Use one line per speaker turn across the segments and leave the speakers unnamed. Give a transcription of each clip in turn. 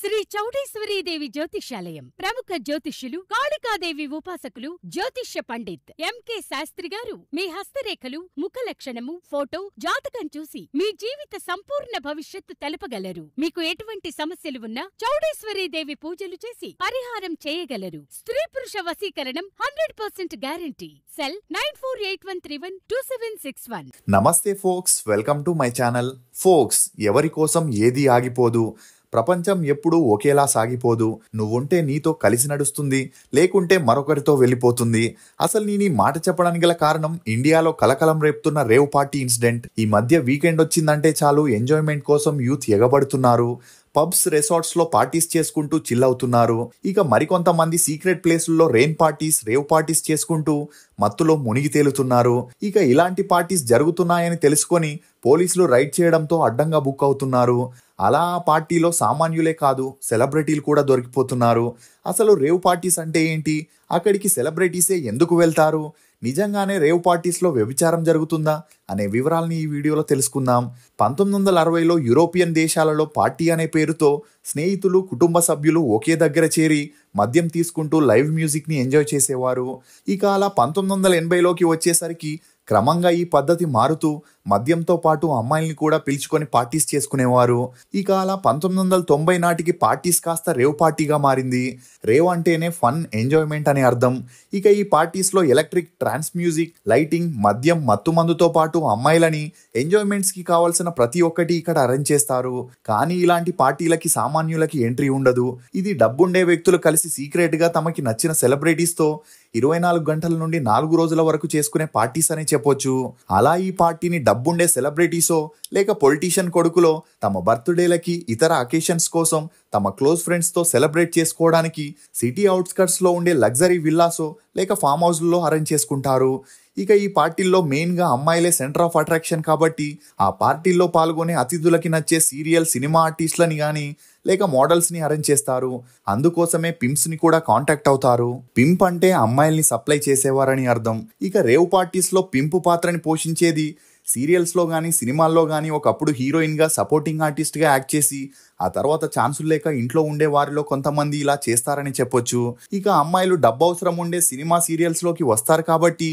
శ్రీ చౌడేశ్వరీదేవి జ్యోతిష్యాలయం ప్రముఖ జ్యోతిష్యులు కాళికాదేవి ఉపాసకులు జ్యోతిష్య పండిత్ ఎంకే శాస్త్రి గారు మీ హస్తరేఖలు ముఖ లక్షణము ఫోటో జాతకం చూసి మీ జీవిత సంపూర్ణ భవిష్యత్తు తెలపగలరు. మీకు ఎటువంటి సమస్యలు ఉన్నా చౌడేశ్వరీదేవి పూజలు చేసి పరిహారం చేయగలరు. స్త్రీ పురుష వశీకరణం 100% గ్యారంటీ. సెల్ 9481312761.
నమస్తే folks, welcome to my channel. Folks, ఎవరి కోసం ఏది ఆగిపోదు. ప్రపంచం ఎప్పుడూ ఒకేలా సాగిపోదు. నువ్వుంటే నీతో కలిసి నడుస్తుంది, లేకుంటే మరొకరితో వెళ్ళిపోతుంది. అసలు నేను ఈ మాట చెప్పడానికి గల కారణం ఇండియాలో కలకలం రేపుతున్న రేవ్ పార్టీ ఇన్సిడెంట్. ఈ మధ్య వీకెండ్ వచ్చిందంటే చాలు ఎంజాయ్మెంట్ కోసం యూత్ ఎగబడుతున్నారు. పబ్స్, రిసార్ట్స్ లో పార్టీస్ చేసుకుంటూ చిల్ అవుతున్నారు. ఇక మరికొంతమంది సీక్రెట్ ప్లేసుల్లో రెయిన్ పార్టీస్, రేవ్ పార్టీస్ చేసుకుంటూ మత్తులో మునిగి తేలుతున్నారు. ఇక ఇలాంటి పార్టీస్ జరుగుతున్నాయని తెలుసుకొని పోలీసులు రైడ్ చేయడంతో అడ్డంగా బుక్ అవుతున్నారు. అలా ఆ పార్టీలో సామాన్యులే కాదు, సెలబ్రిటీలు కూడా దొరికిపోతున్నారు. అసలు రేవ్ పార్టీస్ అంటే ఏంటి? అక్కడికి సెలబ్రిటీసే ఎందుకు వెళ్తారు? నిజంగానే రేవ్ పార్టీస్లో వ్యభిచారం జరుగుతుందా అనే వివరాలని ఈ వీడియోలో తెలుసుకుందాం. 1960లో యూరోపియన్ దేశాలలో పార్టీ అనే పేరుతో స్నేహితులు, కుటుంబ సభ్యులు ఒకే దగ్గర చేరి మద్యం తీసుకుంటూ లైవ్ మ్యూజిక్ని ఎంజాయ్ చేసేవారు. ఇక అలా 1980లోకి వచ్చేసరికి క్రమంగా ఈ పద్ధతి మారుతూ మద్యంతో పాటు అమ్మాయిల్ని కూడా పిలుచుకొని పార్టీస్ చేసుకునేవారు. ఇక అలా 1990 నాటికి పార్టీస్ కాస్త రేవ్ పార్టీగా మారింది. రేవ్ అంటేనే ఫన్, ఎంజాయ్మెంట్ అనే అర్థం. ఇక ఈ పార్టీస్లో ఎలక్ట్రిక్, ట్రాన్స్ మ్యూజిక్, లైటింగ్, మద్యం, మత్తుమందుతో పాటు అమ్మాయిలని ఎంజాయ్మెంట్స్కి కావాల్సిన ప్రతి ఒక్కటి ఇక్కడ అరేంజ్ చేస్తారు. కానీ ఇలాంటి పార్టీలకి సామాన్యులకి ఎంట్రీ ఉండదు. ఇది డబ్బుండే వ్యక్తులు కలిసి సీక్రెట్గా తమకి నచ్చిన సెలబ్రిటీస్తో 24 గంటల నుండి 4 రోజుల వరకు చేసుకునే పార్టీస్ అని చెప్పొచ్చు. అలా ఈ పార్టీని డబ్బుండే సెలబ్రిటీసో లేక పొలిటీషియన్ కొడుకులో తమ బర్త్డేలకి, ఇతర అకేషన్స్ కోసం తమ క్లోజ్ ఫ్రెండ్స్తో సెలబ్రేట్ చేసుకోవడానికి సిటీ అవుట్స్కట్స్లో ఉండే లగ్జరీ విల్లాసో లేక ఫామ్ హౌస్లో అరేంజ్ చేసుకుంటారు. ఇక ఈ పార్టీల్లో మెయిన్గా అమ్మాయిలే సెంటర్ ఆఫ్ అట్రాక్షన్ కాబట్టి ఆ పార్టీల్లో పాల్గొనే అతిథులకి నచ్చే సీరియల్, సినిమా ఆర్టిస్టులని కానీ లేక మోడల్స్ని అరేంజ్ చేస్తారు. అందుకోసమే పింప్స్ని కూడా కాంటాక్ట్ అవుతారు. పింప్ అంటే అమ్మాయిల్ని సప్లై చేసేవారని అర్థం. ఇక రేవ్ పార్టీస్లో పింపు పాత్రని పోషించేది సీరియల్స్లో కానీ సినిమాల్లో కానీ ఒకప్పుడు హీరోయిన్గా, సపోర్టింగ్ ఆర్టిస్ట్గా యాక్ట్ చేసి ఆ తర్వాత ఛాన్సులు లేక ఇంట్లో ఉండే వారిలో కొంతమంది ఇలా చేస్తారని చెప్పొచ్చు. ఇక అమ్మాయిలు డబ్బు అవసరం ఉండే సినిమా, సీరియల్స్లోకి వస్తారు కాబట్టి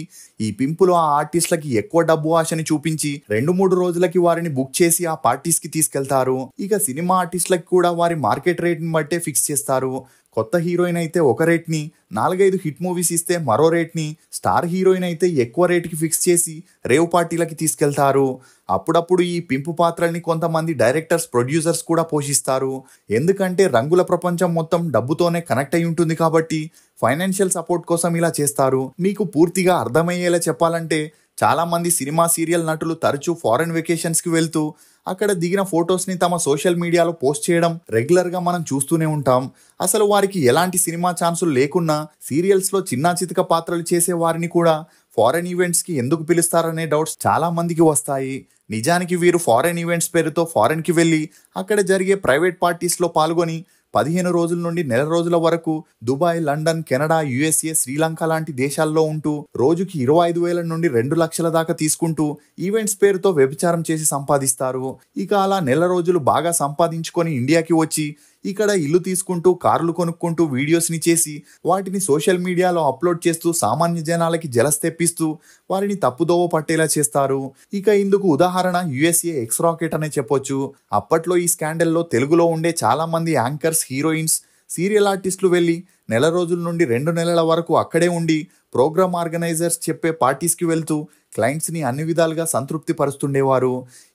ఈ పింపులు ఆ ఆర్టిస్టులకి ఎక్కువ డబ్బు ఆశని చూపించి 2-3 రోజులకి వారిని బుక్ చేసి ఆ పార్టీస్కి తీసుకెళ్తారు. ఇక సినిమా ఆర్టిస్టులకి కూడా వారి మార్కెట్ రేట్ని బట్టే ఫిక్స్ చేస్తారు. కొత్త హీరోయిన్ అయితే ఒక రేట్ని, 4-5 హిట్ మూవీస్ ఇస్తే మరో రేట్ని, స్టార్ హీరోయిన్ అయితే ఎక్కువ రేట్కి ఫిక్స్ చేసి రేవ్ పార్టీలకి తీసుకెళ్తారు. అప్పుడప్పుడు ఈ పింపు పాత్రల్ని కొంతమంది డైరెక్టర్స్, ప్రొడ్యూసర్స్ కూడా పోషిస్తారు. ఎందుకంటే రంగుల ప్రపంచం మొత్తం డబ్బుతోనే కనెక్ట్ అయి ఉంటుంది కాబట్టి ఫైనాన్షియల్ సపోర్ట్ కోసం ఇలా చేస్తారు. మీకు పూర్తిగా అర్థమయ్యేలా చెప్పాలంటే చాలా మంది సినిమా, సీరియల్ నటులు తరచూ ఫారెన్ వెకేషన్స్కి వెళ్తూ అక్కడ దిగిన ఫొటోస్ని తమ సోషల్ మీడియాలో పోస్ట్ చేయడం రెగ్యులర్గా మనం చూస్తూనే ఉంటాం. అసలు వారికి ఎలాంటి సినిమా ఛాన్సులు లేకున్నా సీరియల్స్లో చిన్నా చితక పాత్రలు చేసే వారిని కూడా ఫారెన్ ఈవెంట్స్కి ఎందుకు పిలుస్తారనే డౌట్స్ చాలా మందికి వస్తాయి. నిజానికి వీరు ఫారెన్ ఈవెంట్స్ పేరుతో ఫారెన్కి వెళ్ళి అక్కడ జరిగే ప్రైవేట్ పార్టీస్లో పాల్గొని 15 రోజుల నుండి నెల రోజుల వరకు Dubai, London, Canada, USA, Sri Lanka లాంటి దేశాల్లో ఉంటూ రోజుకి 25,000 నుండి 2 లక్షల దాకా తీసుకుంటూ ఈవెంట్స్ పేరుతో వ్యభిచారం చేసి సంపాదిస్తారు. ఇక అలా నెల రోజులు బాగా సంపాదించుకొని ఇండియాకి వచ్చి ఇక్కడ ఇల్లు తీసుకుంటూ, కార్లు కొనుక్కుంటూ వీడియోస్ని చేసి వాటిని సోషల్ మీడియాలో అప్లోడ్ చేస్తూ సామాన్య జనాలకి జలస్ తెప్పిస్తూ వారిని తప్పుదోవ పట్టేలా చేస్తారు. ఇక ఇందుకు ఉదాహరణ USA ఎక్స్ రాకెట్ అనే చెప్పొచ్చు. అప్పట్లో ఈ స్కాండల్లో తెలుగులో ఉండే చాలా మంది యాంకర్స్, హీరోయిన్స్, సీరియల్ ఆర్టిస్టులు వెళ్ళి నెల రోజుల నుండి 2 నెలల వరకు అక్కడే ఉండి ప్రోగ్రామ్ ఆర్గనైజర్స్ చెప్పే పార్టీస్కి వెళ్తూ క్లయింట్స్ని అన్ని విధాలుగా సంతృప్తి పరుస్తుండేవారు.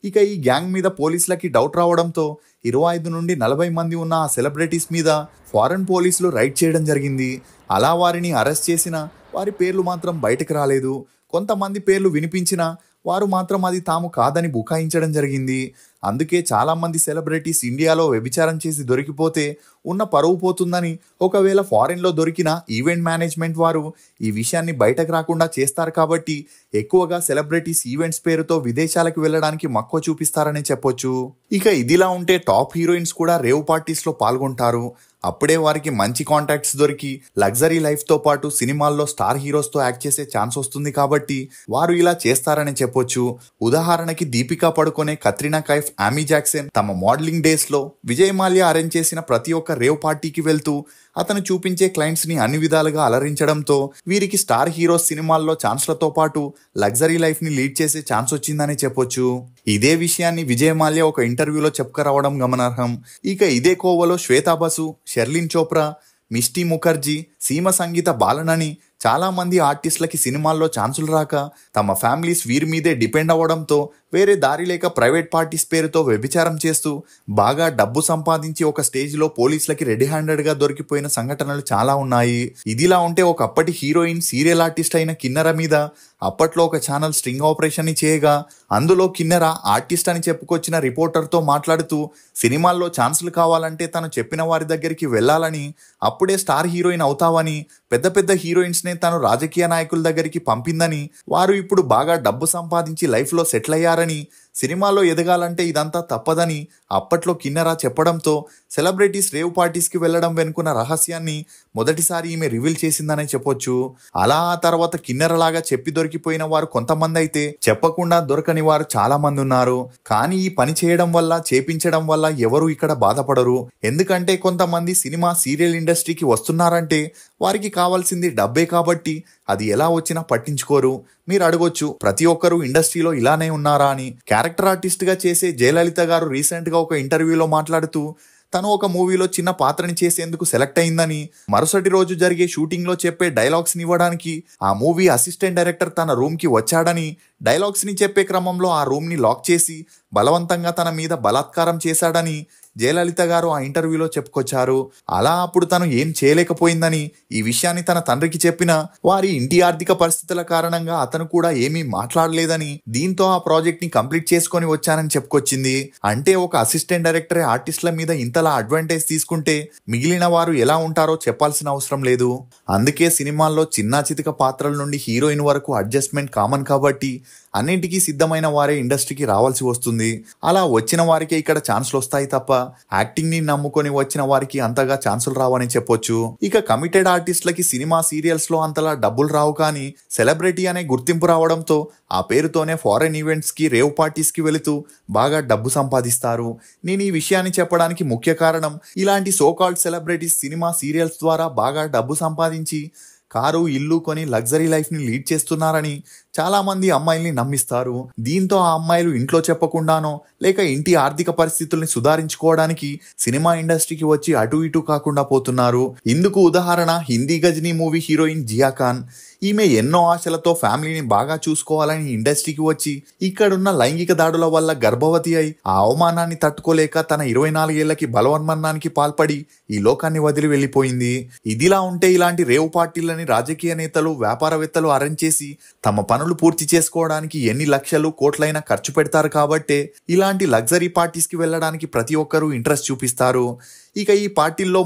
ఇక ఈ గ్యాంగ్ మీద పోలీసులకి డౌట్ రావడంతో 25 నుండి 40 మంది ఉన్న ఆ సెలబ్రిటీస్ మీద ఫారెన్ పోలీసులు రైడ్ చేయడం జరిగింది. అలా వారిని అరెస్ట్ చేసిన వారి పేర్లు మాత్రం బయటకు రాలేదు. కొంతమంది పేర్లు వినిపించినా వారు మాత్రం అది తాము కాదని బుకాయించడం జరిగింది. అందుకే చాలామంది సెలబ్రిటీస్ ఇండియాలో వ్యభిచారం చేసి దొరికిపోతే ఉన్న పరువు పోతుందని ఒకవేళ ఫారెన్లో దొరికిన ఈవెంట్ మేనేజ్మెంట్ వారు ఈ విషయాన్ని బయటకు రాకుండా చేస్తారు కాబట్టి ఎక్కువగా సెలబ్రిటీస్ ఈవెంట్స్ పేరుతో విదేశాలకు వెళ్ళడానికి మక్కువ చూపిస్తారని చెప్పొచ్చు. ఇక ఇదిలా ఉంటే టాప్ హీరోయిన్స్ కూడా రేవ్ పార్టీస్లో పాల్గొంటారు. అప్పుడే వారికి మంచి కాంటాక్ట్స్ దొరికి లగ్జరీ లైఫ్తో పాటు సినిమాల్లో స్టార్ హీరోస్తో యాక్ట్ చేసే ఛాన్స్ వస్తుంది కాబట్టి వారు ఇలా చేస్తారని చెప్పొచ్చు. ఉదాహరణకి దీపికా పడుకొనే, కత్రినా కైఫ్ వైఫ్ ఆమీ జాక్సన్ తమ మోడలింగ్ డేస్ లో విజయ్ మాల్యా అరేంజ్ చేసిన ప్రతి ఒక్క రేవ్ పార్టీకి వెళ్తూ అతను చూపించే క్లయింట్స్ ని అన్ని విధాలుగా అలరించడంతో వీరికి స్టార్ హీరోస్ సినిమాల్లో ఛాన్స్లతో పాటు లగ్జరీ లైఫ్ ని లీడ్ చేసే ఛాన్స్ వచ్చిందని చెప్పొచ్చు. ఇదే విషయాన్ని విజయ్ మాల్యా ఒక ఇంటర్వ్యూలో చెప్పుకురావడం గమనార్హం. ఇక ఇదే కోవలో శ్వేతా బసు, షెర్లిన్ చోప్రా, మిష్టి ముఖర్జీ, సీమ సంగీత బాలన్ అని చాలా మంది ఆర్టిస్టులకి సినిమాల్లో ఛాన్సులు రాక తమ ఫ్యామిలీస్ వీరి మీదే డిపెండ్ అవ్వడంతో వేరే దారి లేక ప్రైవేట్ పార్టీస్ పేరుతో వ్యభిచారం చేస్తూ బాగా డబ్బు సంపాదించి ఒక స్టేజ్లో పోలీసులకి రెడీ హ్యాండెడ్గా దొరికిపోయిన సంఘటనలు చాలా ఉన్నాయి. ఇదిలా ఉంటే ఒకప్పటి హీరోయిన్, సీరియల్ ఆర్టిస్ట్ అయిన కిన్నెర మీద అప్పట్లో ఒక ఛానల్ స్ట్రింగ్ ఆపరేషన్ ని చేయగా అందులో కిన్నెర ఆర్టిస్ట్ అని చెప్పుకొచ్చిన రిపోర్టర్తో మాట్లాడుతూ సినిమాల్లో ఛాన్సులు కావాలంటే తను చెప్పిన వారి దగ్గరికి వెళ్ళాలని, అప్పుడే స్టార్ హీరోయిన్ అవుతావని, పెద్ద పెద్ద హీరోయిన్స్ నే తను రాజకీయ నాయకుల దగ్గరికి పంపిందని, వారు ఇప్పుడు బాగా డబ్బు సంపాదించి లైఫ్ లో సెటిల్ అయ్యారని, సినిమాలో ఎదగాలంటే ఇదంతా తప్పదని అప్పట్లో కిన్నెర చెప్పడంతో సెలబ్రిటీస్ రేవ్ పార్టీస్కి వెళ్లడం వెనుకున్న రహస్యాన్ని మొదటిసారి ఈమె రివీల్ చేసిందనే చెప్పొచ్చు. అలా ఆ తర్వాత కిన్నెరలాగా చెప్పి దొరికిపోయిన వారు కొంతమంది అయితే చెప్పకుండా దొరకని వారు చాలా మంది ఉన్నారు. కానీ ఈ పని చేయడం వల్ల, చేపించడం వల్ల ఎవరు ఇక్కడ బాధపడరు. ఎందుకంటే కొంతమంది సినిమా, సీరియల్ ఇండస్ట్రీకి వస్తున్నారంటే వారికి కావాల్సింది డబ్బే కాబట్టి అది ఎలా వచ్చినా పట్టించుకోరు. మీరు అడగొచ్చు, ప్రతి ఒక్కరూ ఇండస్ట్రీలో ఇలానే ఉన్నారా అని. క్యారెక్టర్ ఆర్టిస్ట్ గా చేసే జయలలిత గారు రీసెంట్ గా ఒక ఇంటర్వ్యూలో మాట్లాడుతూ తను ఒక మూవీలో చిన్న పాత్రని చేసేందుకు సెలెక్ట్ అయిందని, మరుసటి రోజు జరిగే షూటింగ్ లో చెప్పే డైలాగ్స్ ని ఇవ్వడానికి ఆ మూవీ అసిస్టెంట్ డైరెక్టర్ తన రూమ్ కి వచ్చాడని, డైలాగ్స్ ని చెప్పే క్రమంలో ఆ రూమ్ ని లాక్ చేసి బలవంతంగా తన మీద బలాత్కారం చేశాడని జయలలిత గారు ఆ ఇంటర్వ్యూలో చెప్పుకొచ్చారు. అలా అప్పుడు తను ఏం చేయలేకపోయిందని, ఈ విషయాన్ని తన తండ్రికి చెప్పినా వారి ఇంటి ఆర్థిక పరిస్థితుల కారణంగా అతను కూడా ఏమీ మాట్లాడలేదని, దీంతో ఆ ప్రాజెక్ట్ ని కంప్లీట్ చేసుకొని వచ్చానని చెప్పుకొచ్చింది. అంటే ఒక అసిస్టెంట్ డైరెక్టరే ఆర్టిస్టుల మీద ఇంతలా అడ్వాంటేజ్ తీసుకుంటే మిగిలిన వారు ఎలా ఉంటారో చెప్పాల్సిన అవసరం లేదు. అందుకే సినిమాల్లో చిన్నా చితిక పాత్రల నుండి హీరోయిన్ వరకు అడ్జస్ట్మెంట్ కామన్ కాబట్టి అన్నింటికీ సిద్ధమైన వారే ఇండస్ట్రీకి రావాల్సి వస్తుంది. అలా వచ్చిన వారికే ఇక్కడ ఛాన్సులు వస్తాయి తప్ప యాక్టింగ్ ని నమ్ముకొని వచ్చిన వారికి అంతగా ఛాన్సులు రావని చెప్పొచ్చు. ఇక కమిటెడ్ ఆర్టిస్టులకి సినిమా, సీరియల్స్ లో అంతలా డబ్బులు రావు, కానీ సెలబ్రిటీ అనే గుర్తింపు రావడంతో ఆ పేరుతోనే ఫారెన్ ఈవెంట్స్ కి, రేవ్ పార్టీస్ కి వెళుతూ బాగా డబ్బు సంపాదిస్తారు. నేను ఈ విషయాన్ని చెప్పడానికి ముఖ్య కారణం, ఇలాంటి సోకాల్డ్ సెలబ్రిటీస్ సినిమా, సీరియల్స్ ద్వారా బాగా డబ్బు సంపాదించి కారు, ఇల్లు కొని లగ్జరీ లైఫ్ ని లీడ్ చేస్తున్నారని చాలా మంది అమ్మాయిల్ని నమ్మిస్తారు. దీంతో ఆ అమ్మాయిలు ఇంట్లో చెప్పకుండానో లేక ఇంటి ఆర్థిక పరిస్థితుల్ని సుధారించుకోవడానికి సినిమా ఇండస్ట్రీకి వచ్చి అటు ఇటు కాకుండా పోతున్నారు. ఇందుకు ఉదాహరణ హిందీ గజనీ మూవీ హీరోయిన్ జియా ఖాన్. ఈమె ఎన్నో ఆశలతో ఫ్యామిలీని బాగా చూసుకోవాలని ఇండస్ట్రీకి వచ్చి ఇక్కడున్న లైంగిక దాడుల వల్ల గర్భవతి అయి ఆ అవమానాన్ని తట్టుకోలేక తన 24 ఏళ్లకి బలవన్మరణానికి పాల్పడి ఈ లోకాన్ని వదిలి వెళ్లిపోయింది. ఇదిలా ఉంటే ఇలాంటి రేవ్ పార్టీలని రాజకీయ నేతలు, వ్యాపారవేత్తలు అరేంజ్ చేసి తమ పనులు పూర్తి చేసుకోవడానికి ఎన్ని లక్షలు, కోట్లైనా ఖర్చు పెడతారు కాబట్టే ఇలాంటి లగ్జరీ పార్టీస్ కి వెళ్ళడానికి ప్రతి ఒక్కరూ ఇంట్రెస్ట్ చూపిస్తారు. ఇక ఈ పార్టీల్లో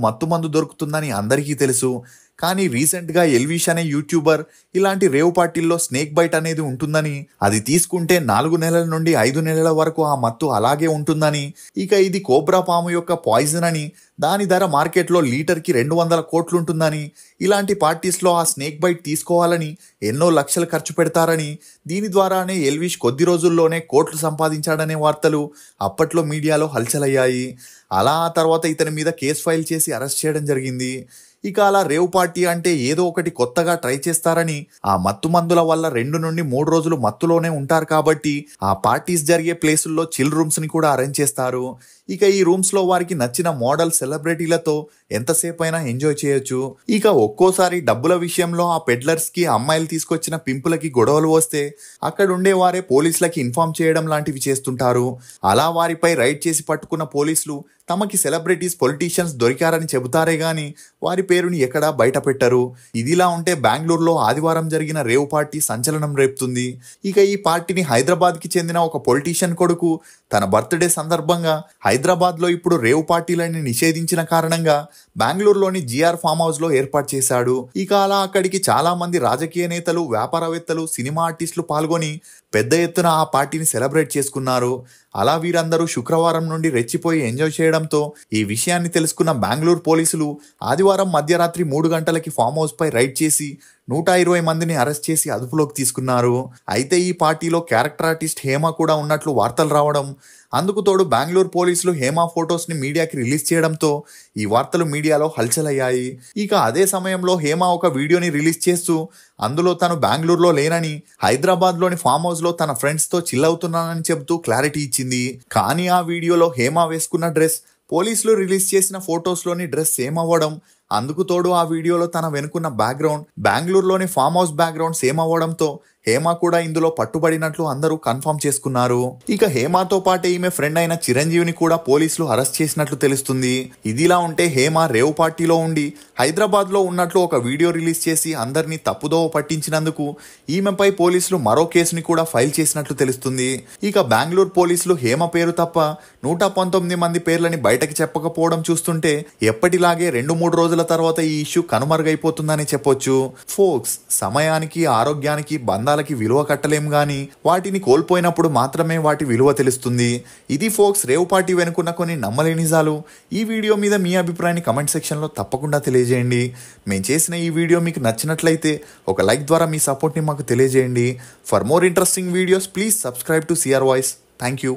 మత్తు మందు దొరుకుతుందని అందరికీ తెలుసు. కానీ రీసెంట్ గా ఎల్విష్ అనే యూట్యూబర్ ఇలాంటి రేవ్ పార్టీల్లో స్నేక్ బైట్ అనేది ఉంటుందని, అది తీసుకుంటే 4 నెలల నుండి 5 నెలల వరకు ఆ మత్తు అలాగే ఉంటుందని, ఇక ఇది కోబ్రా పాము యొక్క పాయిజన్ అని, దాని ధర మార్కెట్లో లీటర్కి 200 కోట్లు ఉంటుందని, ఇలాంటి పార్టీస్లో ఆ స్నేక్ బైట్ తీసుకోవాలని ఎన్నో లక్షలు ఖర్చు పెడతారని, దీని ద్వారానే ఎల్విష్ కొద్ది రోజుల్లోనే కోట్లు సంపాదించాడనే వార్తలు అప్పట్లో మీడియాలో హల్చలయ్యాయి. అలా ఆ తర్వాత ఇతని మీద కేసు ఫైల్ చేసి అరెస్ట్ చేయడం జరిగింది. ఇక అలా రేవ్ పార్టీ అంటే ఏదో ఒకటి కొత్తగా ట్రై చేస్తారని, ఆ మత్తు మందుల వల్ల 2 నుండి 3 రోజులు మత్తులోనే ఉంటారు కాబట్టి ఆ పార్టీస్ జరిగే ప్లేసుల్లో చిల్ రూమ్స్ ని కూడా అరేంజ్ చేస్తారు. ఇక ఈ రూమ్స్ లో వారికి నచ్చిన మోడల్, సెలబ్రిటీలతో ఎంతసేపు అయినా ఎంజాయ్ చేయొచ్చు. ఇక ఒక్కోసారి డబ్బుల విషయంలో ఆ పెడ్లర్స్ కి, అమ్మాయిలు తీసుకొచ్చిన పింపులకి గొడవలు వస్తే అక్కడ ఉండేవారే పోలీసులకి ఇన్ఫార్మ్ చేయడం లాంటివి చేస్తుంటారు. అలా వారిపై రైడ్ చేసి పట్టుకున్న పోలీసులు తమకి సెలబ్రిటీస్, పొలిటీషియన్స్ దొరికారని చెబుతారే గాని వారి పేరుని ఎక్కడా బయట పెట్టరు. ఇదిలా ఉంటే బెంగళూరులో ఆదివారం జరిగిన రేవ్ పార్టీ సంచలనం రేపుతుంది. ఇక ఈ పార్టీని హైదరాబాద్ కి చెందిన ఒక పొలిటీషియన్ కొడుకు తన బర్త్డే సందర్భంగా హైదరాబాద్ లో ఇప్పుడు రేవ్ పార్టీలని నిషేధించిన కారణంగా బెంగళూరులోని జిఆర్ ఫామ్ హౌస్ లో ఏర్పాటు చేశాడు. ఇక అలా అక్కడికి చాలా మంది రాజకీయ నేతలు, వ్యాపారవేత్తలు, సినిమా ఆర్టిస్టులు పాల్గొని పెద్ద ఎత్తున ఆ పార్టీని సెలబ్రేట్ చేసుకున్నారు. అలా వీరందరూ శుక్రవారం నుండి రెచ్చిపోయి ఎంజాయ్ చేయడంతో ఈ విషయాన్ని తెలుసుకున్న బెంగళూరు పోలీసులు ఆదివారం మధ్యరాత్రి 3 గంటలకి ఫామ్ హౌస్ పై రైడ్ చేసి 120 మందిని అరెస్ట్ చేసి అదుపులోకి తీసుకున్నారు. అయితే ఈ పార్టీలో క్యారెక్టర్ ఆర్టిస్ట్ హేమ కూడా ఉన్నట్లు వార్తలు రావడం, అందుకు తోడు బెంగళూరు పోలీసులు హేమ ఫొటోస్ ని మీడియాకి రిలీజ్ చేయడంతో ఈ వార్తలు మీడియాలో హల్చల్ అయ్యాయి. ఇక అదే సమయంలో హేమ ఒక వీడియోని రిలీజ్ చేస్తూ అందులో తను బెంగళూరులో లేనని, హైదరాబాద్ లోని ఫామ్ హౌస్ లో తన ఫ్రెండ్స్ తో చిల్ అవుతున్నానని చెబుతూ క్లారిటీ ఇచ్చింది. కానీ ఆ వీడియోలో హేమ వేసుకున్న డ్రెస్ పోలీసులు రిలీజ్ చేసిన ఫొటోస్ లోని డ్రెస్ సేమ్ అవ్వడం, అందుకు తోడు ఆ వీడియోలో తన వెనుకున్న బ్యాక్గ్రౌండ్ బెంగళూరులోని ఫామ్ హౌస్ బ్యాక్గ్రౌండ్ సేమ్ అవ్వడంతో హేమ కూడా ఇందులో పట్టుబడినట్లు అందరూ కన్ఫర్మ్ చేసుకున్నారు. ఇక హేమతో పాటే ఈమె ఫ్రెండ్ అయిన చిరంజీవిని కూడా పోలీసులు అరెస్ట్ చేసినట్లు తెలుస్తుంది. ఇదిలా ఉంటే హేమ రేవ్ పార్టీలో ఉండి హైదరాబాద్ లో ఉన్నట్లు ఒక వీడియో రిలీజ్ చేసి అందరినీ తప్పుదోవ పట్టించినందుకు ఈమెపై పోలీసులు మరో కేసుని కూడా ఫైల్ చేసినట్లు తెలుస్తుంది. ఇక బెంగళూరు పోలీసులు హేమ పేరు తప్ప 119 మంది పేర్లని బయటకి చెప్పకపోవడం చూస్తుంటే ఎప్పటిలాగే 2-3 రోజుల తర్వాత ఈ ఇష్యూ కనుమరుగైపోతుందని చెప్పొచ్చు. ఫోక్స్, సమయానికి ఆరోగ్యానికి బంధాలకి విలువ కట్టలేం గాని వాటిని కోల్పోయినప్పుడు మాత్రమే వాటి విలువ తెలుస్తుంది. ఇది ఫోక్స్ రేవ్ పార్టీ వెనుకున్న కొన్ని నమ్మలేని నిజాలు. ఈ వీడియో మీద మీ అభిప్రాయాన్ని కమెంట్ సెక్షన్ లో తప్పకుండా తెలియజేయండి. మేము చేసిన ఈ వీడియో మీకు నచ్చినట్లయితే ఒక లైక్ ద్వారా మీ సపోర్ట్ ని మాకు తెలియజేయండి. For more interesting videos please subscribe to CR voice. Thank you.